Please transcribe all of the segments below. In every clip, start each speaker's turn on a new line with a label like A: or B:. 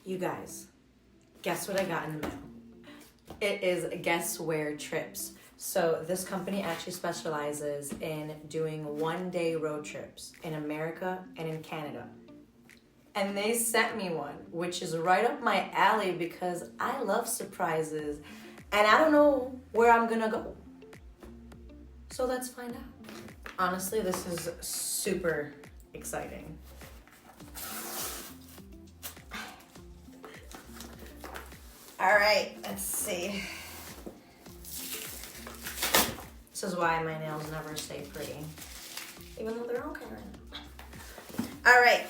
A: You guys, guess what I got in the mail? It is Guess Where Trips. So this company actually specializes in doing one-day road trips in America and in Canada. And they sent me one, which is right up my alley because I love surprises and I don't know where I'm gonna go. So let's find out. Honestly, this is super exciting. All right, let's see. This is why my nails never stay pretty, even though they're okay right now. All right,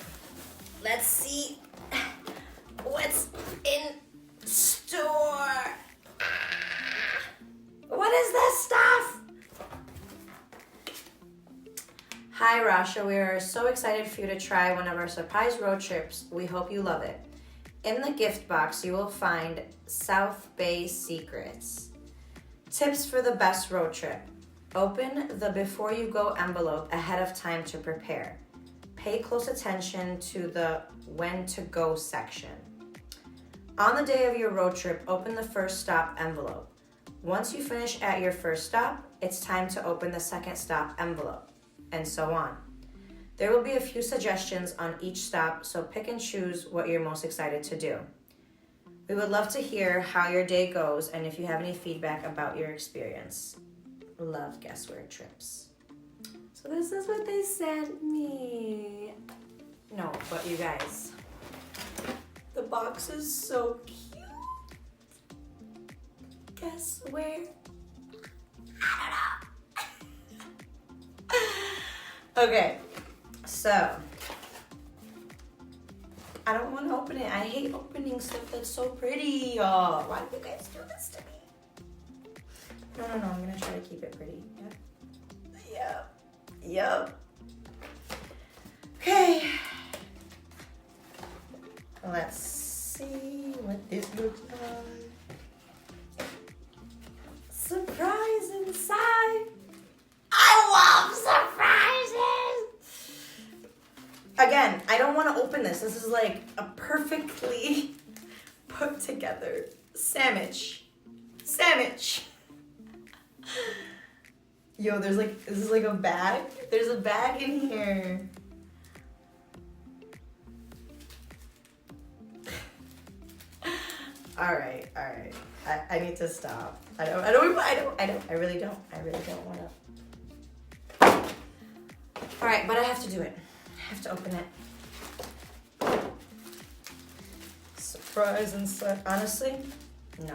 A: let's see what's in store. What is this stuff? Hi, Rasha. We are so excited for you to try one of our surprise road trips. We hope you love it. In the gift box, you will find South Bay Secrets. Tips for the best road trip. Open the Before You Go envelope ahead of time to prepare. Pay close attention to the When to Go section. On the day of your road trip, open the first stop envelope. Once you finish at your first stop, it's time to open the second stop envelope, and so on. There will be a few suggestions on each stop, so pick and choose what you're most excited to do. We would love to hear how your day goes and if you have any feedback about your experience. Love Guess Where Trips. So this is what they sent me. No, but you guys, the box is so cute. Guess where? I don't know. Okay. So, I don't want to open it. I hate opening stuff that's so pretty. Why do you guys do this to me? No. I'm going to try to keep it pretty. Yep. Okay. Let's see what this looks like. Surprise inside. I love surprises. Again, I don't want to open this. This is like a perfectly put together sandwich. Yo, this is like a bag. There's a bag in here. All right. I need to stop. I really don't want to. All right, but I have to do it. I have to open it. Surprise inside. Honestly, no.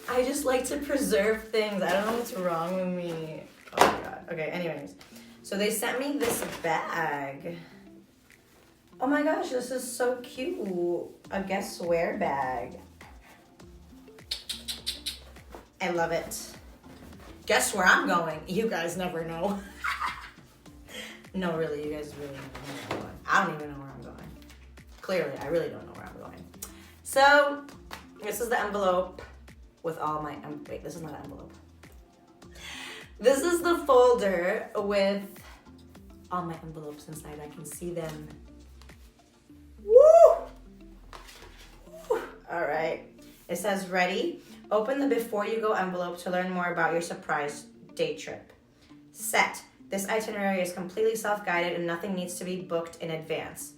A: I just like to preserve things. I don't know what's wrong with me. Oh my God. Okay, anyways. So they sent me this bag. Oh my gosh, this is so cute. A Guess Where bag. I love it. Guess where I'm going? You guys never know. No, really, you guys really don't know where I'm going. I don't even know where I'm going. Clearly, I really don't know where I'm going. So, this is the envelope with all my, wait, this is not an envelope. This is the folder with all my envelopes inside. I can see them. Woo! All right. It says, ready? Open the Before You Go envelope to learn more about your surprise day trip. Set. This itinerary is completely self-guided and nothing needs to be booked in advance.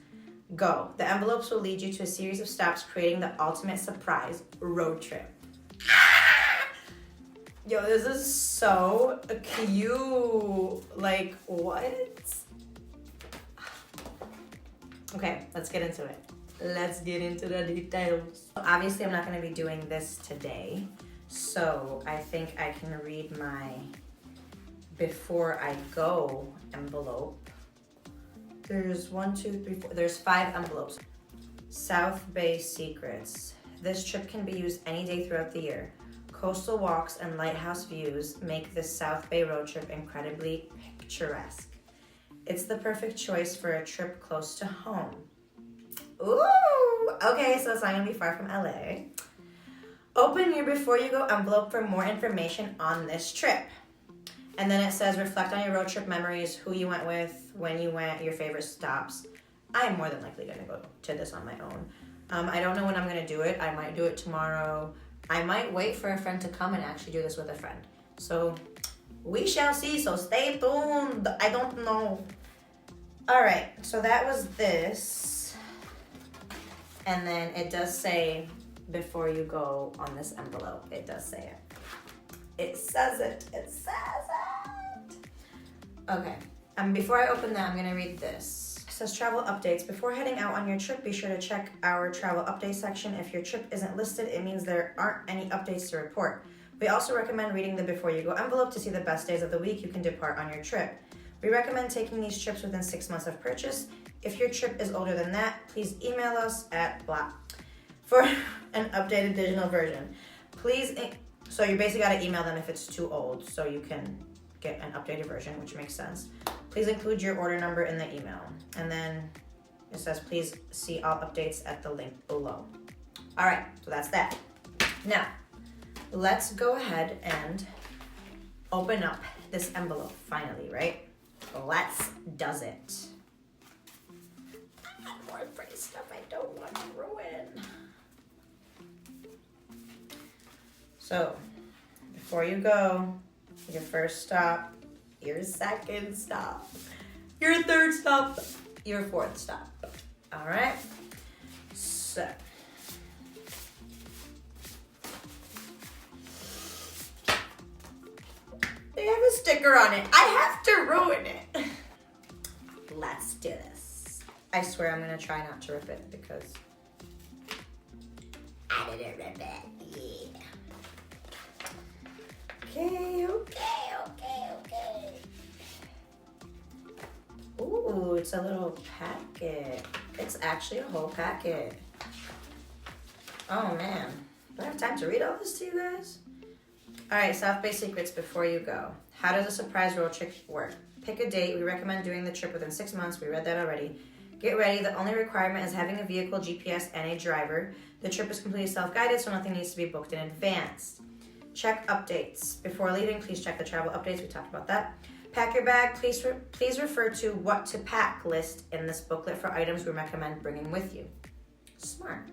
A: Go. The envelopes will lead you to a series of stops creating the ultimate surprise road trip. Yo, this is so cute. Like, what? Okay, let's get into it. Let's get into the details. Obviously, I'm not going to be doing this today, so I think I can read my Before I Go envelope. There's 1, 2, 3, 4. There's 5 envelopes. South Bay Secrets. This trip can be used any day throughout the year. Coastal walks and lighthouse views make this South Bay road trip incredibly picturesque. It's the perfect choice for a trip close to home. Ooh, okay, so it's not gonna be far from LA. Open your Before You Go envelope for more information on this trip. And then it says, reflect on your road trip memories, who you went with, when you went, your favorite stops. I'm more than likely gonna go to this on my own. I don't know when I'm gonna do it. I might do it tomorrow. I might wait for a friend to come and actually do this with a friend. So we shall see, so stay tuned. I don't know. All right, so that was this. And then it does say, before you go on this envelope, it does say it. It says it. It says it. Okay. Before I open that, I'm going to read this. It says travel updates. Before heading out on your trip, be sure to check our travel update section. If your trip isn't listed, it means there aren't any updates to report. We also recommend reading the Before You Go envelope to see the best days of the week you can depart on your trip. We recommend taking these trips within 6 months of purchase. If your trip is older than that, please email us at blah for an updated digital version. So you basically got to email them if it's too old so you can get an updated version, which makes sense. Please include your order number in the email. And then it says, please see all updates at the link below. All right, so that's that. Now, let's go ahead and open up this envelope finally, right? Let's does it. I got more pretty stuff I don't want to ruin. So, before you go, your first stop, your second stop, your third stop, your fourth stop. All right? So, they have a sticker on it. I have to ruin it. Let's do this. I swear I'm going to try not to rip it because I didn't rip it. Yeah. Okay. Ooh, it's a little packet. It's actually a whole packet. Oh man, do I have time to read all this to you guys? All right, South Bay Secrets before you go. How does a surprise road trip work? Pick a date. We recommend doing the trip within 6 months. We read that already. Get ready. The only requirement is having a vehicle, GPS, and a driver. The trip is completely self-guided, so nothing needs to be booked in advance. Check updates. Before leaving, please check the travel updates. We talked about that. Pack your bag. Please refer to what to pack list in this booklet for items we recommend bringing with you. Smart.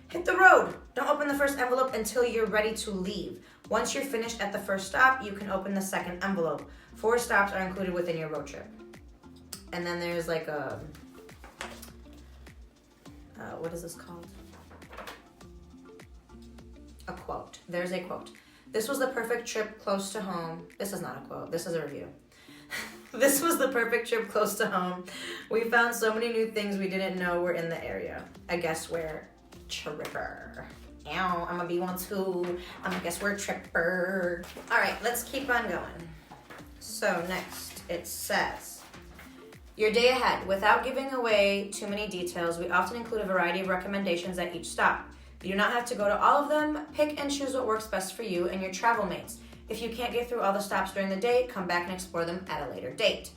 A: Hit the road. Don't open the first envelope until you're ready to leave. Once you're finished at the first stop, you can open the second envelope. 4 stops are included within your road trip. And then there's like a, what is this called? A quote. There's a quote. This was the perfect trip close to home. This is not a quote. This is a review. This was the perfect trip close to home. We found so many new things we didn't know were in the area. I guess we're tripper. Ow, I'm gonna be one too. I'm gonna guess we're tripper. All right, let's keep on going. So next, it says, your day ahead. Without giving away too many details, we often include a variety of recommendations at each stop. You do not have to go to all of them. Pick and choose what works best for you and your travel mates. If you can't get through all the stops during the day, come back and explore them at a later date.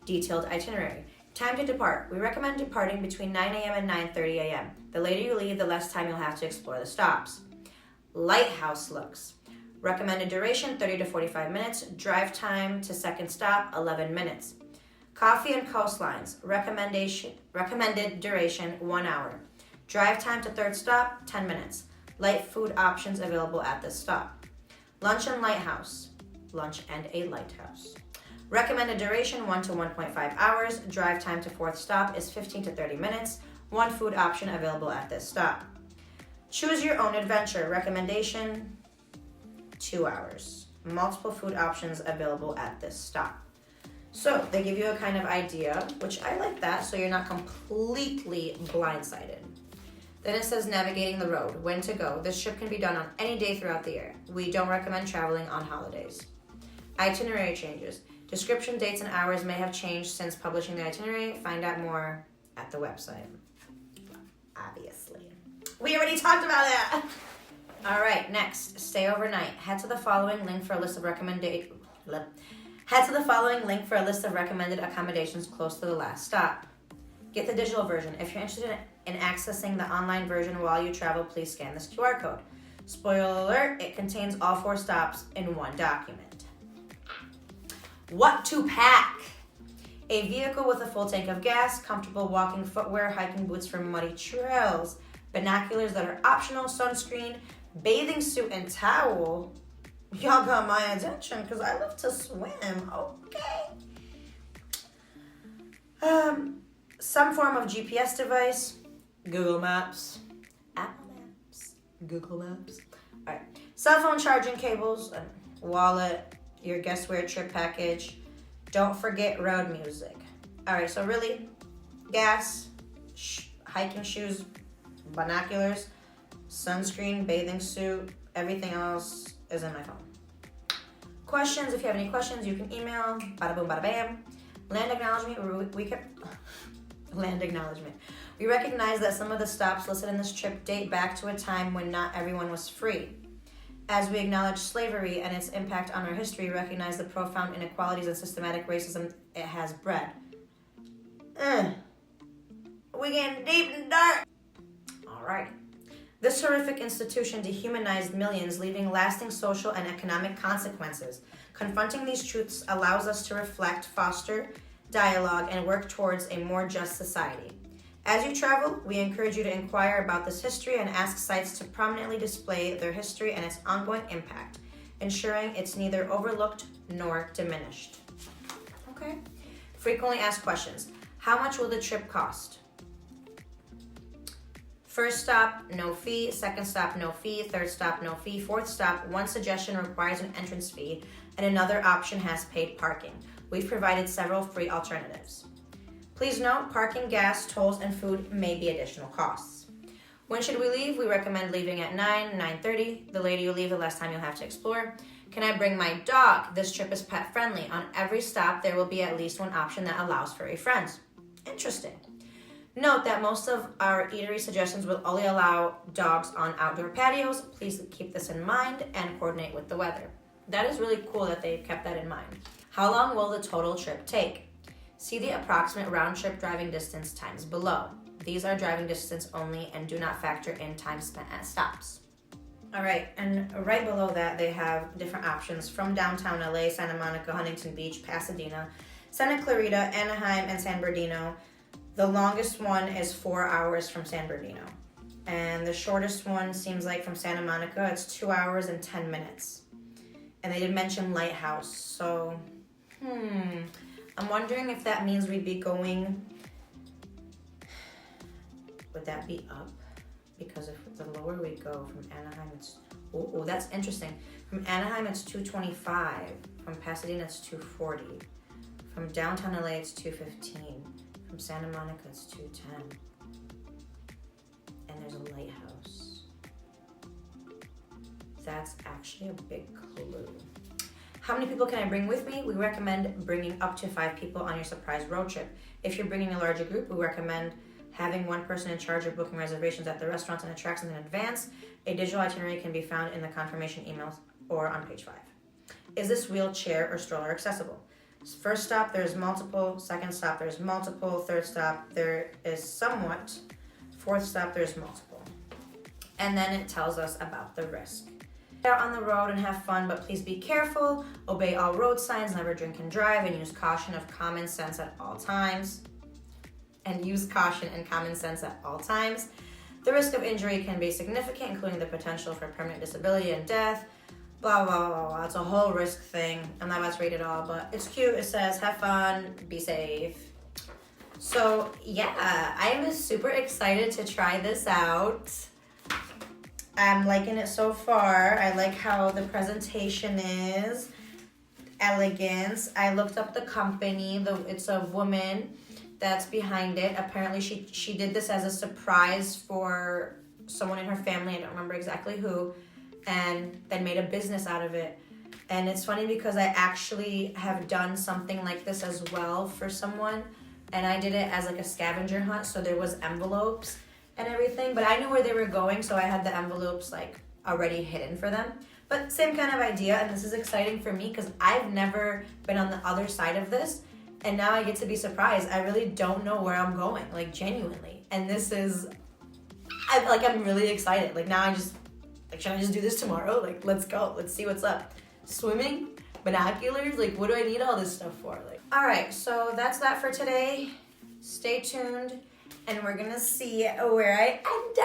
A: Detailed itinerary. Time to depart. We recommend departing between 9 a.m. and 9:30 a.m. The later you leave, the less time you'll have to explore the stops. Lighthouse looks. Recommended duration, 30 to 45 minutes. Drive time to second stop, 11 minutes. Coffee and coastlines. Recommended duration, 1 hour. Drive time to third stop, 10 minutes. Light food options available at this stop. Lunch and lighthouse. Lunch and a lighthouse. Recommended duration, 1 to 1.5 hours. Drive time to fourth stop is 15 to 30 minutes. 1 food option available at this stop. Choose your own adventure. Recommendation, 2 hours. Multiple food options available at this stop. So they give you a kind of idea, which I like that, so you're not completely blindsided. Then it says navigating the road, when to go. This trip can be done on any day throughout the year. We don't recommend traveling on holidays. Itinerary changes. Description, dates, and hours may have changed since publishing the itinerary. Find out more at the website. Obviously. We already talked about that. All right, next, stay overnight. Head to the following link for a list of recommended accommodations close to the last stop. Get the digital version. If you're interested in accessing the online version while you travel, please scan this QR code. Spoiler alert, it contains all 4 stops in one document. What to pack? a vehicle with a full tank of gas, comfortable walking footwear, hiking boots for muddy trails, binoculars that are optional, sunscreen, bathing suit and towel. Y'all got my attention because I love to swim, okay? Some form of GPS device, Google Maps, Apple Maps, Google Maps. All right, cell phone charging cables, wallet, your guess where trip package. Don't forget road music. All right, so really, gas, hiking shoes, binoculars, sunscreen, bathing suit, everything else is in my phone. Questions, if you have any questions, you can email, bada boom, bada bam. Land acknowledgement, land acknowledgement. We recognize that some of the stops listed in this trip date back to a time when not everyone was free. As we acknowledge slavery and its impact on our history, recognize the profound inequalities and systematic racism it has bred. We getting deep and dark. Alright. This horrific institution dehumanized millions, leaving lasting social and economic consequences. Confronting these truths allows us to reflect, foster dialogue, and work towards a more just society. As you travel, we encourage you to inquire about this history and ask sites to prominently display their history and its ongoing impact, ensuring it's neither overlooked nor diminished. Okay? Frequently asked questions. How much will the trip cost? First stop, no fee. Second stop, no fee. Third stop, no fee. Fourth stop, one suggestion requires an entrance fee, and another option has paid parking. We've provided several free alternatives. Please note, parking, gas, tolls, and food may be additional costs. When should we leave? We recommend leaving at 9:30. The later you leave, the less time you'll have to explore. Can I bring my dog? This trip is pet friendly. On every stop, there will be at least one option that allows furry friends. Interesting. Note that most of our eatery suggestions will only allow dogs on outdoor patios. Please keep this in mind and coordinate with the weather. That is really cool that they've kept that in mind. How long will the total trip take? See the approximate round-trip driving distance times below. These are driving distance only and do not factor in time spent at stops. All right, and right below that, they have different options from downtown LA, Santa Monica, Huntington Beach, Pasadena, Santa Clarita, Anaheim, and San Bernardino. The longest one is 4 hours from San Bernardino. And the shortest one seems like from Santa Monica, it's 2 hours and 10 minutes. And they did mention Lighthouse, so, I'm wondering if that means we'd be going, would that be up? Because if the lower we go from Anaheim, it's, oh, that's interesting. From Anaheim, it's 225. From Pasadena, it's 240. From downtown LA, it's 215. From Santa Monica, it's 210. And there's a lighthouse. That's actually a big clue. How many people can I bring with me? We recommend bringing up to 5 people on your surprise road trip. If you're bringing a larger group, we recommend having one person in charge of booking reservations at the restaurants and attractions in advance. A digital itinerary can be found in the confirmation emails or on page 5. Is this wheelchair or stroller accessible? First stop, there's multiple. Second stop, there's multiple. Third stop, there is somewhat. Fourth stop, there's multiple. And then it tells us about the risk. Get out on the road and have fun, but please be careful. Obey all road signs, never drink and drive, and use caution of common sense at all times. The risk of injury can be significant, including the potential for permanent disability and death. Blah, blah, blah, blah. It's a whole risk thing. I'm not about to read it all, but it's cute. It says, have fun, be safe. So, yeah, I am super excited to try this out. I'm liking it so far. I like how the presentation is. Elegance. I looked up the company. It's a woman that's behind it. Apparently, she did this as a surprise for someone in her family. I don't remember exactly who. And then made a business out of it. And it's funny because I actually have done something like this as well for someone. And I did it as like a scavenger hunt. So there was envelopes and everything, but I knew where they were going, so I had the envelopes like already hidden for them. But same kind of idea, and this is exciting for me because I've never been on the other side of this, and now I get to be surprised. I really don't know where I'm going, like genuinely. And this is, I'm really excited. Like now I just, like should I just do this tomorrow? Like let's go, let's see what's up. Swimming,
B: binoculars? Like, what do I need all this stuff for? Like,
A: All right, so that's that for today. Stay tuned, and we're gonna see where I end